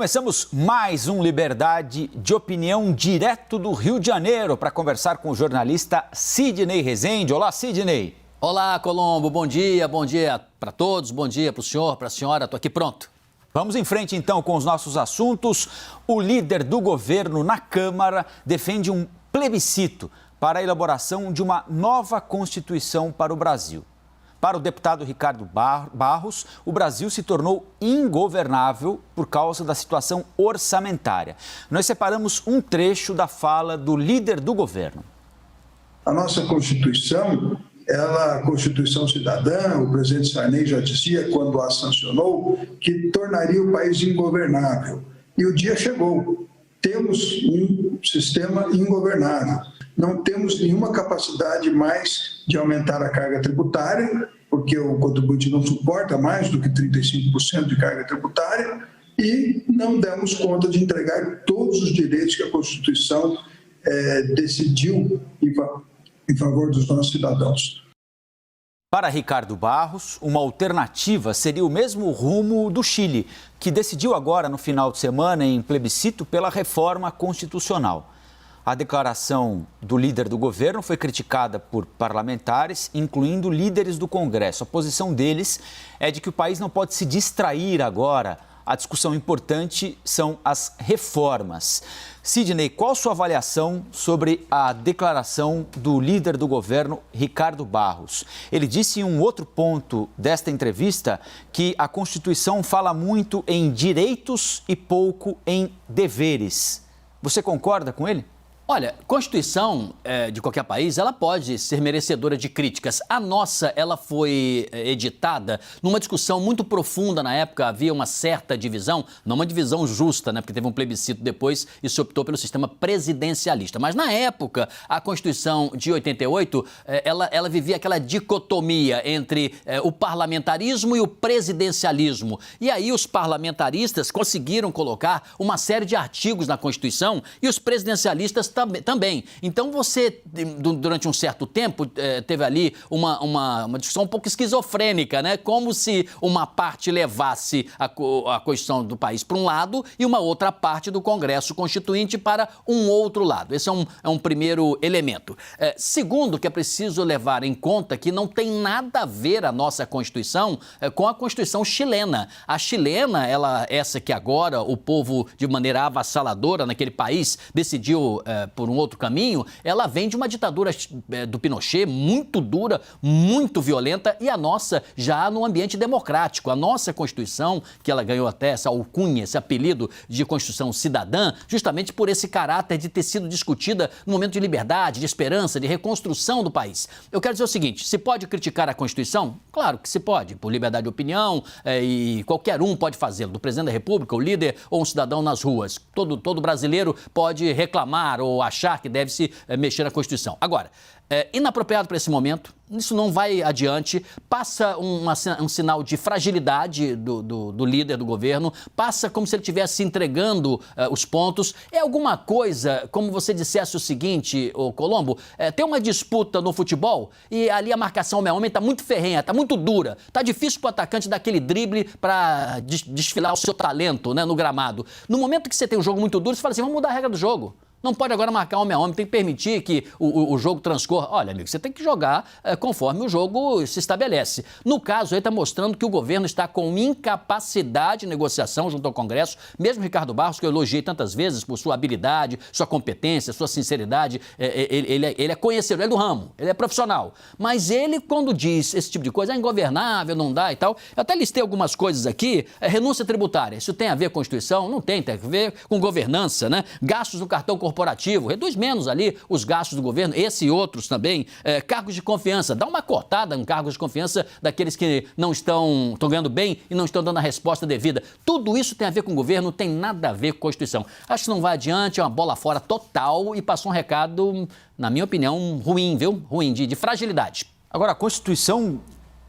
Começamos mais um Liberdade de Opinião direto do Rio de Janeiro para conversar com o jornalista Sidney Rezende. Olá, Sidney. Olá, Colombo. Bom dia para todos, bom dia para o senhor, para a senhora. Estou aqui pronto. Vamos em frente então com os nossos assuntos. O líder do governo na Câmara defende um plebiscito para a elaboração de uma nova Constituição para o Brasil. Para o deputado Ricardo Barros, o Brasil se tornou ingovernável por causa da situação orçamentária. Nós separamos um trecho da fala do líder do governo. A nossa Constituição, a Constituição Cidadã, o presidente Sarney já dizia, quando a sancionou, que tornaria o país ingovernável. E o dia chegou. Temos um sistema ingovernável. Não temos nenhuma capacidade mais de aumentar a carga tributária, porque o contribuinte não suporta mais do que 35% de carga tributária, e não demos conta de entregar todos os direitos que a Constituição decidiu em favor dos nossos cidadãos. Para Ricardo Barros, uma alternativa seria o mesmo rumo do Chile, que decidiu agora, no final de semana, em plebiscito pela reforma constitucional. A declaração do líder do governo foi criticada por parlamentares, incluindo líderes do Congresso. A posição deles é de que o país não pode se distrair agora. A discussão importante são as reformas. Sidney, qual a sua avaliação sobre a declaração do líder do governo, Ricardo Barros? Ele disse em um outro ponto desta entrevista que a Constituição fala muito em direitos e pouco em deveres. Você concorda com ele? Olha, Constituição de qualquer país, ela pode ser merecedora de críticas. A nossa, ela foi editada numa discussão muito profunda na época, havia uma certa divisão, não uma divisão justa, né, porque teve um plebiscito depois e se optou pelo sistema presidencialista. Mas na época, a Constituição de 88, ela vivia aquela dicotomia entre o parlamentarismo e o presidencialismo. E aí os parlamentaristas conseguiram colocar uma série de artigos na Constituição e os presidencialistas também. Então você, durante um certo tempo, teve ali uma discussão um pouco esquizofrênica, né? Como se uma parte levasse a Constituição do país para um lado e uma outra parte do Congresso Constituinte para um outro lado. Esse é um primeiro elemento. Segundo, que é preciso levar em conta que não tem nada a ver a nossa Constituição com a Constituição chilena. A chilena, essa que agora o povo, de maneira avassaladora naquele país, decidiu por um outro caminho, ela vem de uma ditadura do Pinochet muito dura, muito violenta, e a nossa já no ambiente democrático. A nossa Constituição, que ela ganhou até essa alcunha, esse apelido de Constituição Cidadã, justamente por esse caráter de ter sido discutida no momento de liberdade, de esperança, de reconstrução do país. Eu quero dizer o seguinte, se pode criticar a Constituição? Claro que se pode, por liberdade de opinião, e qualquer um pode fazê-lo, do presidente da República, o líder ou um cidadão nas ruas. Todo brasileiro pode reclamar ou achar que deve-se mexer na Constituição. Agora, inapropriado para esse momento, isso não vai adiante, passa um sinal de fragilidade do líder do governo, passa como se ele estivesse entregando os pontos. É alguma coisa, como você dissesse o seguinte, Colombo, tem uma disputa no futebol e ali a marcação homem a homem está muito ferrenha, está muito dura, está difícil para o atacante dar aquele drible para desfilar o seu talento, né, no gramado. No momento que você tem um jogo muito duro, você fala assim, vamos mudar a regra do jogo. Não pode agora marcar homem a homem, tem que permitir que o jogo transcorra. Olha, amigo, você tem que jogar conforme o jogo se estabelece. No caso, aí está mostrando que o governo está com incapacidade de negociação junto ao Congresso. Mesmo Ricardo Barros, que eu elogiei tantas vezes por sua habilidade, sua competência, sua sinceridade, ele é conhecedor, ele é do ramo, ele é profissional. Mas ele, quando diz esse tipo de coisa, é ingovernável, não dá e tal. Eu até listei algumas coisas aqui. Renúncia tributária, isso tem a ver com a Constituição? Não tem, tem a ver com governança, né? Gastos do cartão corporativo, reduz menos ali os gastos do governo, esse e outros também, cargos de confiança, dá uma cortada em cargos de confiança daqueles que não estão ganhando bem e não estão dando a resposta devida. Tudo isso tem a ver com o governo, não tem nada a ver com a Constituição. Acho que não vai adiante, é uma bola fora total e passou um recado, na minha opinião, ruim, viu? Ruim, de fragilidade. Agora, a Constituição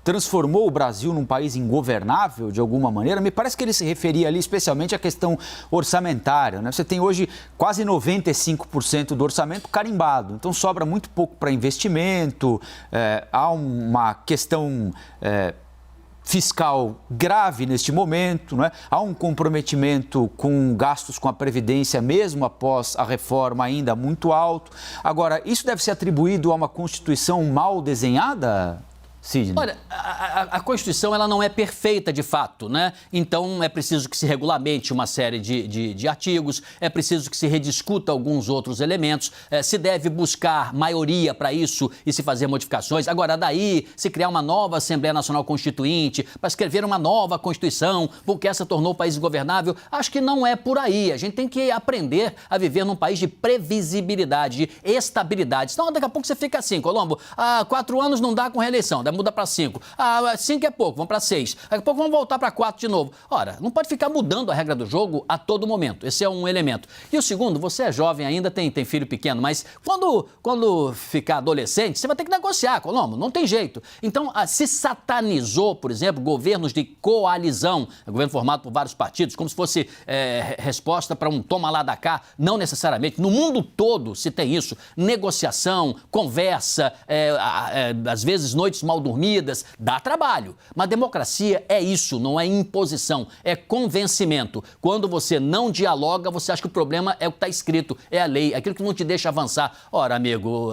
transformou o Brasil num país ingovernável, de alguma maneira? Me parece que ele se referia ali especialmente à questão orçamentária, né? Você tem hoje quase 95% do orçamento carimbado, então sobra muito pouco para investimento, há uma questão fiscal grave neste momento, não é? Há um comprometimento com gastos com a Previdência, mesmo após a reforma, ainda muito alto. Agora, isso deve ser atribuído a uma Constituição mal desenhada, Sidney? Olha, a Constituição ela não é perfeita de fato, né? Então é preciso que se regulamente uma série de artigos, é preciso que se rediscuta alguns outros elementos, se deve buscar maioria para isso e se fazer modificações. Agora, daí se criar uma nova Assembleia Nacional Constituinte para escrever uma nova Constituição, porque essa tornou o país ingovernável, acho que não é por aí. A gente tem que aprender a viver num país de previsibilidade, de estabilidade. Senão daqui a pouco você fica assim, Colombo, 4 anos não dá com reeleição, muda para 5. 5 é pouco, vamos para 6. Daqui a pouco vamos voltar para 4 de novo. Ora, não pode ficar mudando a regra do jogo a todo momento. Esse é um elemento. E o segundo, você é jovem ainda, tem filho pequeno, mas quando ficar adolescente, você vai ter que negociar, Colombo, não tem jeito. Então, se satanizou, por exemplo, governos de coalizão, governo formado por vários partidos, como se fosse resposta para um toma lá da cá, não necessariamente. No mundo todo se tem isso. Negociação, conversa, às vezes noites mal dormidas, dá trabalho. Mas democracia é isso, não é imposição, é convencimento. Quando você não dialoga, você acha que o problema é o que está escrito, é a lei, é aquilo que não te deixa avançar. Ora, amigo,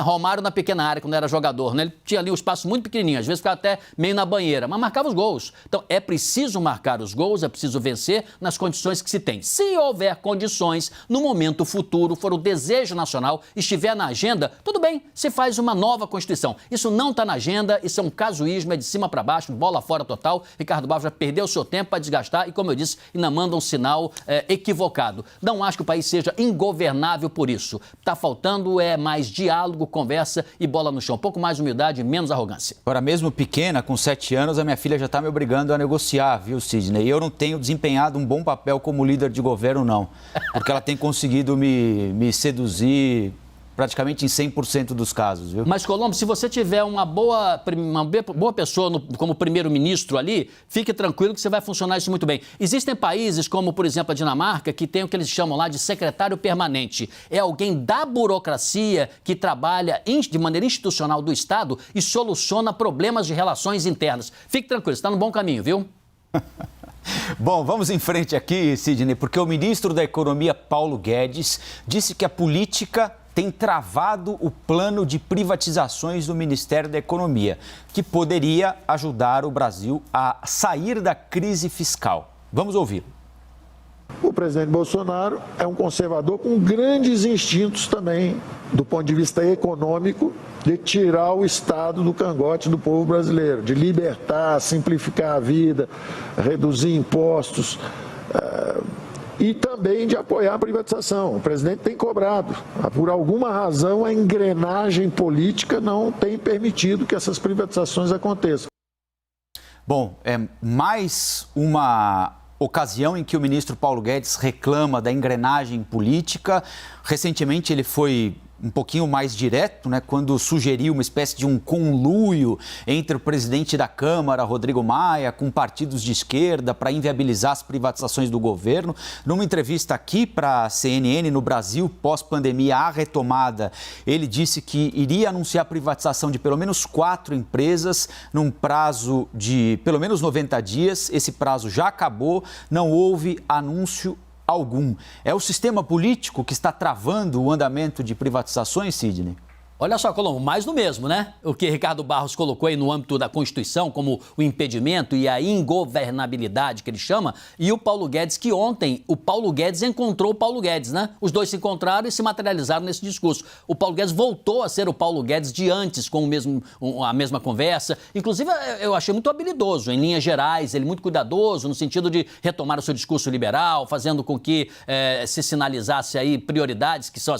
Romário na pequena área, quando era jogador, né? Ele tinha ali um espaço muito pequenininho, às vezes ficava até meio na banheira, mas marcava os gols. Então, é preciso marcar os gols, é preciso vencer nas condições que se tem. Se houver condições, no momento futuro, for o desejo nacional, estiver na agenda, tudo bem, se faz uma nova Constituição. Isso não está na agenda, isso é um casuísmo, é de cima para baixo, bola fora total. Ricardo Barros já perdeu o seu tempo para desgastar e, como eu disse, ainda manda um sinal equivocado. Não acho que o país seja ingovernável por isso. Está faltando mais diálogo, conversa e bola no chão. Um pouco mais humildade e menos arrogância. Agora, mesmo pequena, com 7 anos, a minha filha já está me obrigando a negociar, viu, Sidney? E eu não tenho desempenhado um bom papel como líder de governo, não. Porque ela tem conseguido me seduzir praticamente em 100% dos casos, viu? Mas, Colombo, se você tiver uma boa pessoa como primeiro-ministro ali, fique tranquilo que você vai funcionar isso muito bem. Existem países como, por exemplo, a Dinamarca, que tem o que eles chamam lá de secretário permanente. É alguém da burocracia que trabalha de maneira institucional do Estado e soluciona problemas de relações internas. Fique tranquilo, você está no bom caminho, viu? Bom, vamos em frente aqui, Sidney, porque o ministro da Economia, Paulo Guedes, disse que a política tem travado o plano de privatizações do Ministério da Economia, que poderia ajudar o Brasil a sair da crise fiscal. Vamos ouvir. O presidente Bolsonaro é um conservador com grandes instintos também, do ponto de vista econômico, de tirar o Estado do cangote do povo brasileiro, de libertar, simplificar a vida, reduzir impostos e também de apoiar a privatização. O presidente tem cobrado. Por alguma razão, a engrenagem política não tem permitido que essas privatizações aconteçam. Bom, é mais uma ocasião em que o ministro Paulo Guedes reclama da engrenagem política. Recentemente ele foi um pouquinho mais direto, né, quando sugeriu uma espécie de um conluio entre o presidente da Câmara, Rodrigo Maia, com partidos de esquerda para inviabilizar as privatizações do governo. Numa entrevista aqui para a CNN no Brasil, pós-pandemia, a retomada, ele disse que iria anunciar a privatização de pelo menos 4 empresas num prazo de pelo menos 90 dias. Esse prazo já acabou, não houve anúncio algum. É o sistema político que está travando o andamento de privatizações, Sidney? Olha só, Colombo, mais do mesmo, né? O que Ricardo Barros colocou aí no âmbito da Constituição como o impedimento e a ingovernabilidade que ele chama, e o Paulo Guedes, que ontem o Paulo Guedes encontrou o Paulo Guedes, né? Os dois se encontraram e se materializaram nesse discurso. O Paulo Guedes voltou a ser o Paulo Guedes de antes, com a mesma conversa. Inclusive, eu achei muito habilidoso, em linhas gerais, ele muito cuidadoso, no sentido de retomar o seu discurso liberal, fazendo com que se sinalizasse aí prioridades, que são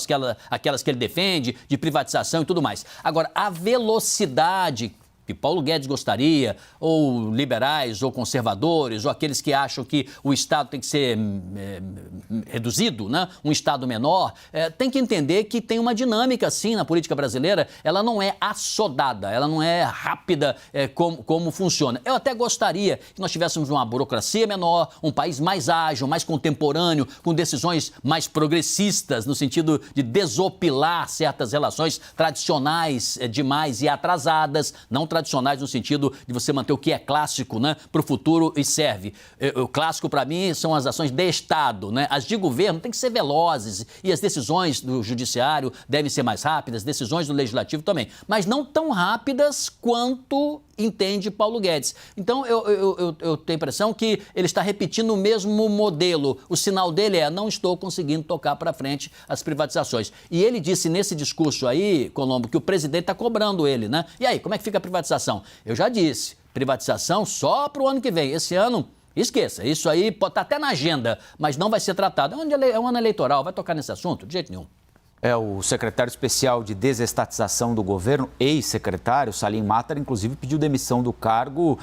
aquelas que ele defende, de privatização e tudo mais. Agora, a velocidade que Paulo Guedes gostaria, ou liberais, ou conservadores, ou aqueles que acham que o Estado tem que ser reduzido, né? Um Estado menor, tem que entender que tem uma dinâmica, assim, na política brasileira. Ela não é assodada, ela não é rápida como funciona. Eu até gostaria que nós tivéssemos uma burocracia menor, um país mais ágil, mais contemporâneo, com decisões mais progressistas, no sentido de desopilar certas relações tradicionais demais e atrasadas, não tradicionais, tradicionais no sentido de você manter o que é clássico, né, para o futuro e serve. O clássico, para mim, são as ações de Estado, né? As de governo têm que ser velozes e as decisões do judiciário devem ser mais rápidas, decisões do legislativo também, mas não tão rápidas quanto entende Paulo Guedes. Então, eu tenho a impressão que ele está repetindo o mesmo modelo. O sinal dele é: não estou conseguindo tocar para frente as privatizações. E ele disse nesse discurso aí, Colombo, que o presidente está cobrando ele, né? E aí, como é que fica a privatização? Eu já disse, privatização só para o ano que vem. Esse ano, esqueça. Isso aí pode estar até na agenda, mas não vai ser tratado. É um ano eleitoral, vai tocar nesse assunto? De jeito nenhum. O secretário especial de desestatização do governo, ex-secretário, Salim Matar, inclusive pediu demissão do cargo,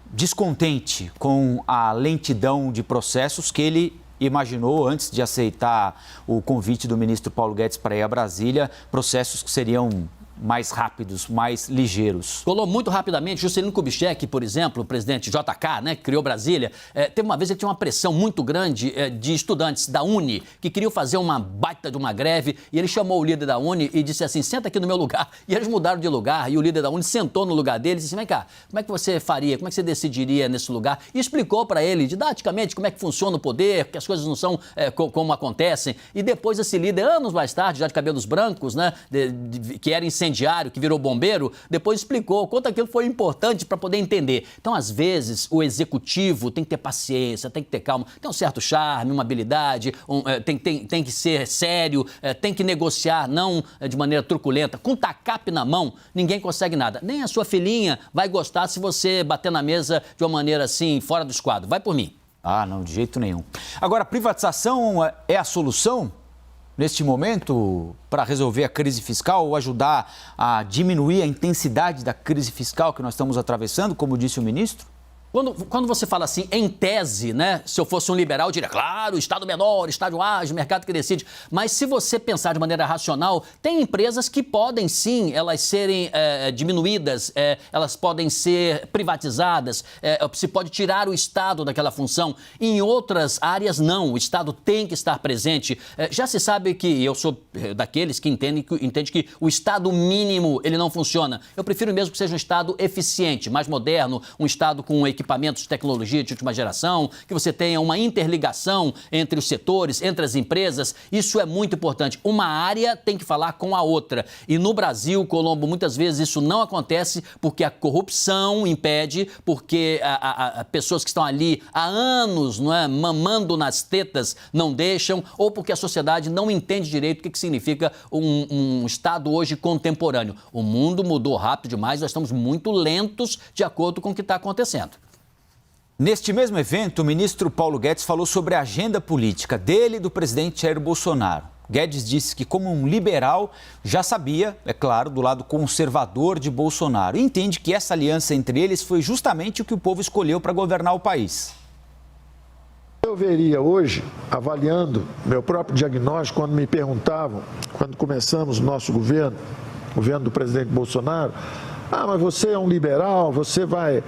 descontente com a lentidão de processos que ele imaginou antes de aceitar o convite do ministro Paulo Guedes para ir a Brasília, processos que seriam mais rápidos, mais ligeiros. Colou muito rapidamente. Juscelino Kubitschek, por exemplo, o presidente JK, né, que criou Brasília, teve uma vez, ele tinha uma pressão muito grande de estudantes da Uni que queriam fazer uma baita de uma greve, e ele chamou o líder da Uni e disse assim: senta aqui no meu lugar. E eles mudaram de lugar, e o líder da Uni sentou no lugar dele e disse assim: vem cá, como é que você faria, como é que você decidiria nesse lugar? E explicou para ele didaticamente como é que funciona o poder, que as coisas não são como acontecem. E depois esse líder, anos mais tarde, já de cabelos brancos, né, que era incendiário, que virou bombeiro, depois explicou quanto aquilo foi importante para poder entender. Então, às vezes, o executivo tem que ter paciência, tem que ter calma, tem um certo charme, uma habilidade, tem que ser sério, tem que negociar, não de maneira truculenta. Com tacape na mão, ninguém consegue nada. Nem a sua filhinha vai gostar se você bater na mesa de uma maneira assim, fora do esquadro. Vai por mim. Ah, não, de jeito nenhum. Agora, privatização é a solução neste momento para resolver a crise fiscal ou ajudar a diminuir a intensidade da crise fiscal que nós estamos atravessando, como disse o ministro? Quando você fala assim, em tese, né? Se eu fosse um liberal, eu diria, claro, Estado menor, Estado ágil, mercado que decide. Mas se você pensar de maneira racional, tem empresas que podem sim, elas serem diminuídas, elas podem ser privatizadas, se pode tirar o Estado daquela função. Em outras áreas, não. O Estado tem que estar presente. Já se sabe que eu sou daqueles que entende que o Estado mínimo, ele não funciona. Eu prefiro mesmo que seja um Estado eficiente, mais moderno, um Estado com equipamentos de tecnologia de última geração, que você tenha uma interligação entre os setores, entre as empresas. Isso é muito importante. Uma área tem que falar com a outra. E no Brasil, Colombo, muitas vezes isso não acontece porque a corrupção impede, porque pessoas que estão ali há anos, não é, mamando nas tetas não deixam, ou porque a sociedade não entende direito o que significa um Estado hoje contemporâneo. O mundo mudou rápido demais, nós estamos muito lentos de acordo com o que está acontecendo. Neste mesmo evento, o ministro Paulo Guedes falou sobre a agenda política dele e do presidente Jair Bolsonaro. Guedes disse que, como um liberal, já sabia, é claro, do lado conservador de Bolsonaro. E entende que essa aliança entre eles foi justamente o que o povo escolheu para governar o país. Eu veria hoje, avaliando meu próprio diagnóstico, quando me perguntavam, quando começamos o nosso governo, o governo do presidente Bolsonaro, mas você é um liberal, você vai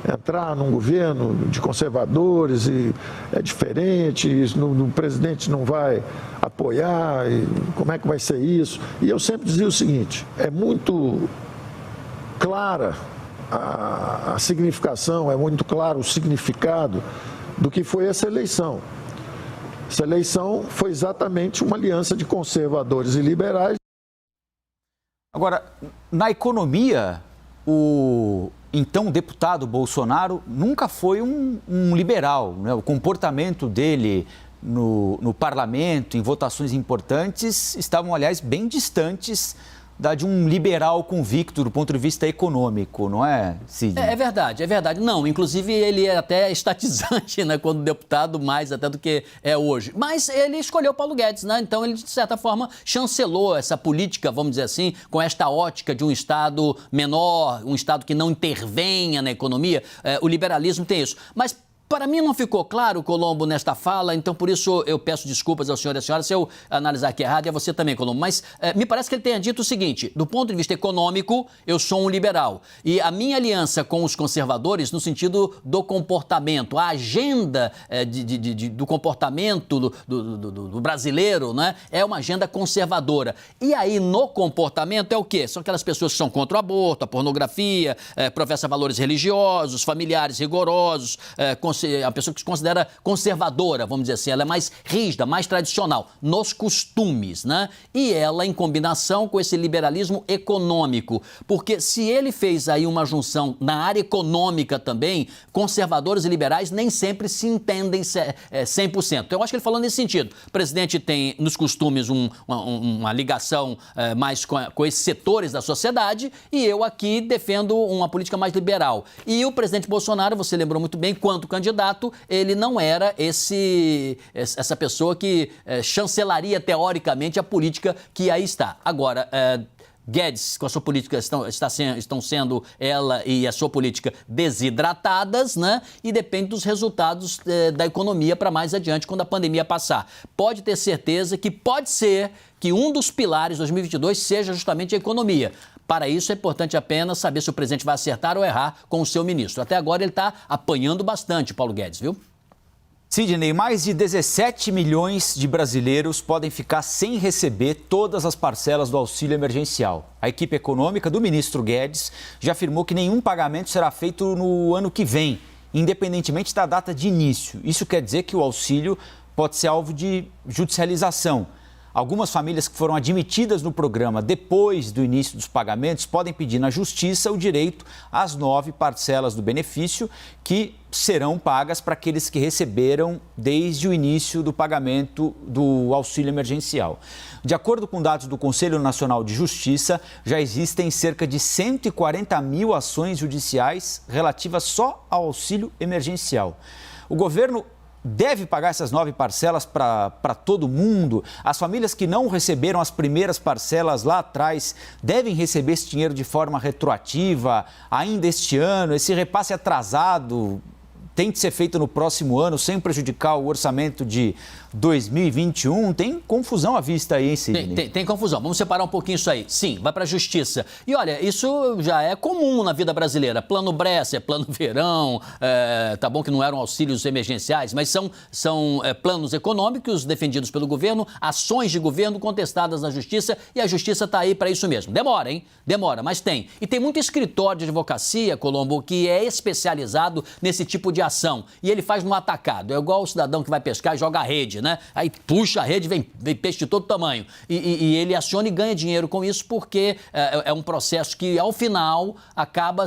entrar num governo de conservadores e é diferente, o presidente não vai apoiar, e como é que vai ser isso? E eu sempre dizia o seguinte: é muito clara a significação, é muito claro o significado do que foi essa eleição. Essa eleição foi exatamente uma aliança de conservadores e liberais. Agora, na economia, o então deputado Bolsonaro nunca foi um liberal, né? O comportamento dele no parlamento, em votações importantes, estavam, aliás, bem distantes de um liberal convicto do ponto de vista econômico, não é, Cid? É verdade, é verdade. Não, inclusive ele é até estatizante, né, quando deputado, mais até do que é hoje. Mas ele escolheu Paulo Guedes, né? Então ele, de certa forma, chancelou essa política, vamos dizer assim, com esta ótica de um Estado menor, um Estado que não intervenha na economia. O liberalismo tem isso. Mas Para mim não ficou claro, Colombo, nesta fala, então por isso eu peço desculpas ao senhor e à senhora se eu analisar aqui errado e a você também, Colombo. Mas me parece que ele tenha dito o seguinte: do ponto de vista econômico, eu sou um liberal. E a minha aliança com os conservadores, no sentido do comportamento, a agenda do comportamento do brasileiro, né, é uma agenda conservadora. E aí, no comportamento, é o quê? São aquelas pessoas que são contra o aborto, a pornografia, professa valores religiosos, familiares rigorosos, a pessoa que se considera conservadora, vamos dizer assim, ela é mais rígida, mais tradicional, nos costumes, né? E ela em combinação com esse liberalismo econômico, porque se ele fez aí uma junção na área econômica também, conservadores e liberais nem sempre se entendem 100%. Então, eu acho que ele falou nesse sentido. O presidente tem nos costumes uma ligação mais com esses setores da sociedade e eu aqui defendo uma política mais liberal. E o presidente Bolsonaro, você lembrou muito bem, quanto candidato, ele não era essa pessoa que chancelaria teoricamente a política que aí está. Agora, Guedes, com a sua política, estão sendo ela e a sua política desidratadas, né? E depende dos resultados da economia para mais adiante, quando a pandemia passar. Pode ter certeza que pode ser que um dos pilares de 2022 seja justamente a economia. Para isso, é importante apenas saber se o presidente vai acertar ou errar com o seu ministro. Até agora, ele está apanhando bastante, Paulo Guedes, viu? Sidney, mais de 17 milhões de brasileiros podem ficar sem receber todas as parcelas do auxílio emergencial. A equipe econômica do ministro Guedes já afirmou que nenhum pagamento será feito no ano que vem, independentemente da data de início. Isso quer dizer que o auxílio pode ser alvo de judicialização. Algumas famílias que foram admitidas no programa depois do início dos pagamentos podem pedir na Justiça o direito às 9 parcelas do benefício que serão pagas para aqueles que receberam desde o início do pagamento do auxílio emergencial. De acordo com dados do Conselho Nacional de Justiça, já existem cerca de 140 mil ações judiciais relativas só ao auxílio emergencial. O governo deve pagar essas 9 parcelas para todo mundo? As famílias que não receberam as primeiras parcelas lá atrás devem receber esse dinheiro de forma retroativa ainda este ano? Esse repasse atrasado tem que ser feito no próximo ano sem prejudicar o orçamento de 2021? Tem confusão à vista aí, hein, Sidney? Tem confusão. Vamos separar um pouquinho isso aí. Sim, vai para a Justiça. E olha, isso já é comum na vida brasileira. Plano Bresser, Plano Verão, tá bom que não eram auxílios emergenciais, mas são planos econômicos defendidos pelo governo, ações de governo contestadas na Justiça e a Justiça está aí para isso mesmo. Demora, hein? Demora, mas tem. E tem muito escritório de advocacia, Colombo, que é especializado nesse tipo de ação. E ele faz no atacado. É igual o cidadão que vai pescar e joga a rede, né? Aí puxa a rede, vem peixe de todo tamanho. E ele aciona e ganha dinheiro com isso porque é um processo que, ao final, acaba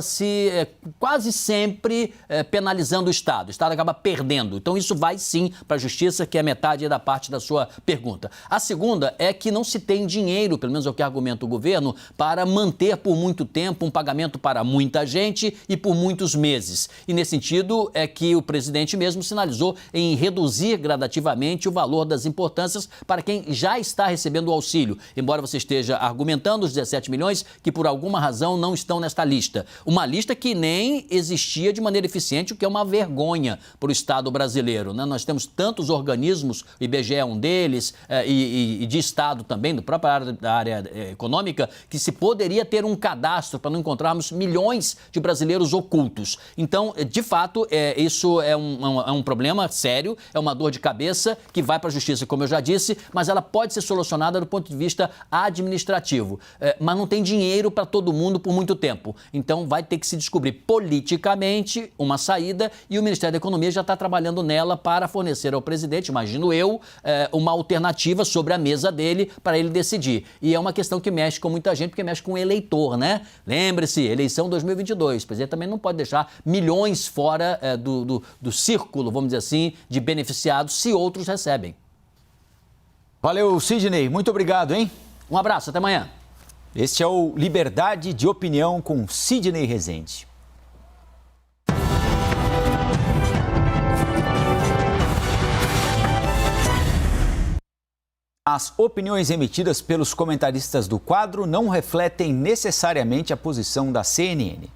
quase sempre penalizando o Estado. O Estado acaba perdendo. Então, isso vai sim para a Justiça, que é metade da parte da sua pergunta. A segunda é que não se tem dinheiro, pelo menos é o que argumenta o governo, para manter por muito tempo um pagamento para muita gente e por muitos meses. E, nesse sentido, é que o presidente mesmo sinalizou em reduzir gradativamente o valor das importâncias para quem já está recebendo o auxílio, embora você esteja argumentando os 17 milhões que por alguma razão não estão nesta lista. Uma lista que nem existia de maneira eficiente, o que é uma vergonha para o Estado brasileiro, né? Nós temos tantos organismos, o IBGE é um deles, e de Estado também, do próprio da área econômica, que se poderia ter um cadastro para não encontrarmos milhões de brasileiros ocultos. Então, de fato, isso é um problema sério, é uma dor de cabeça que vai para a Justiça, como eu já disse, mas ela pode ser solucionada do ponto de vista administrativo. Mas não tem dinheiro para todo mundo por muito tempo. Então vai ter que se descobrir politicamente uma saída e o Ministério da Economia já está trabalhando nela para fornecer ao presidente, imagino eu, uma alternativa sobre a mesa dele para ele decidir. E é uma questão que mexe com muita gente, porque mexe com o eleitor, né? Lembre-se, eleição 2022. O presidente também não pode deixar milhões fora do círculo, vamos dizer assim, de beneficiados se outros recebem. Valeu, Sidney. Muito obrigado, hein? Um abraço, até amanhã. Este é o Liberdade de Opinião com Sidney Rezende. As opiniões emitidas pelos comentaristas do quadro não refletem necessariamente a posição da CNN.